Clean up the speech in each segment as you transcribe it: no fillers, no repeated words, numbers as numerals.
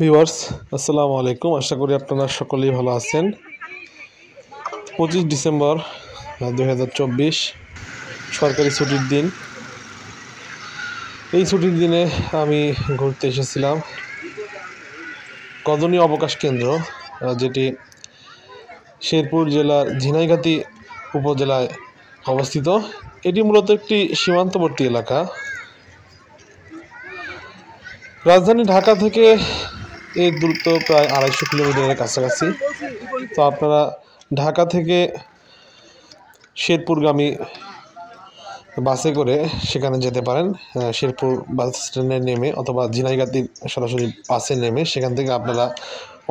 Viewers আসসালামু আলাইকুম। আশা করি আপনারা সকলেই ভালো আছেন। 25 ডিসেম্বর 2024 সরকারি ছুটির দিন। এই ছুটির দিনে আমি ঘুরতে এসেছিলাম কদনী অবকাশ কেন্দ্র, যেটি শেরপুর জেলার ঝিনাইগাতি উপজেলায় অবস্থিত। এটি মূলত একটি সীমান্তবর্তী এলাকা। রাজধানী ঢাকা থেকে এর দূরত্ব প্রায় 250 কিলোমিটারের কাছাকাছি। তো আপনারা ঢাকা থেকে শেরপুরগামী বাসে করে সেখানে যেতে পারেন। শেরপুর বাস স্ট্যান্ডে নেমে অথবা ঝিনাইগাতির সরাসরি বাসে নেমে সেখান থেকে আপনারা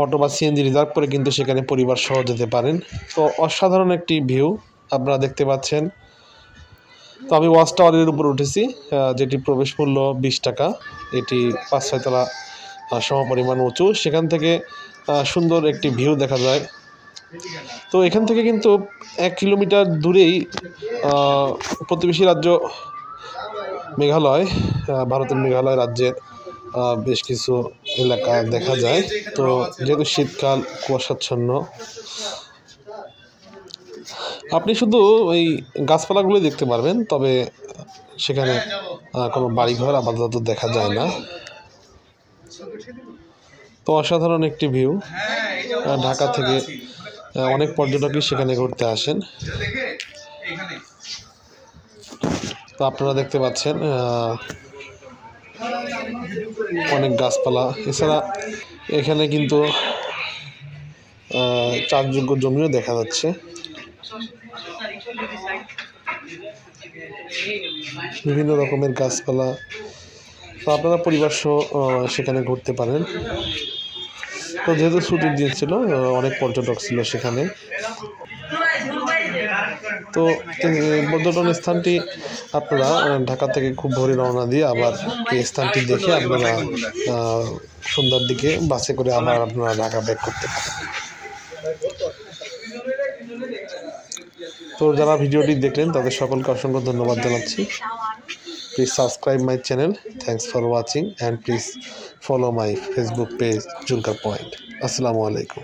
অটো বা সিএনজি রিজার্ভ করে কিন্তু সেখানে পরিবার সহ যেতে পারেন। তো অসাধারণ একটি ভিউ আপনারা দেখতে পাচ্ছেন। তো আমি ওয়াচ টাওয়ারের উপর উঠেছি, যেটি প্রবেশ মূল্য 20 টাকা। এটি 5-6 তলা সমপরিমাণ উঁচু। সেখান থেকে সুন্দর একটি ভিউ দেখা যায়। তো এখান থেকে কিন্তু 1 কিলোমিটার দূরেই প্রতিবেশী রাজ্য মেঘালয়, ভারতের মেঘালয় রাজ্যের বেশ কিছু এলাকা দেখা যায়। তো যেহেতু শীতকাল, কুয়াশাচ্ছন্ন, আপনি শুধু ওই গাছপালাগুলোই দেখতে পারবেন, তবে সেখানে কোনো বাড়িঘর আপাতত দেখা যায় না। তো অসাধারণ একটি ভিউ। ঢাকা থেকে অনেক পর্যটকই সেখানে ঘুরতে আসেন। তো আপনারা দেখতে পাচ্ছেন অনেক গাছপালা। এছাড়া এখানে কিন্তু চাষযোগ্য জমিও দেখা যাচ্ছে। বিভিন্ন রকমের গাছপালা। তো আপনারা পরিবার সহ সেখানে ঘুরতে পারেন। তো যেহেতু ছুটির দিন ছিল, অনেক পর্যটক ছিল সেখানে। তো পর্যটন স্থানটি আপনারা ঢাকা থেকে খুব ভোরে রওনা দিয়ে আবার এই স্থানটি দেখে আপনারা সন্ধ্যার দিকে বাসে করে আবার আপনারা ঢাকা ব্যাক করতে পারেন। তো যারা ভিডিওটি দেখলেন তাদের সকলকে অসংখ্য ধন্যবাদ জানাচ্ছি। Please subscribe my channel. Thanks for watching and please follow my Facebook page Zulkar point. আসসালামু আলাইকুম।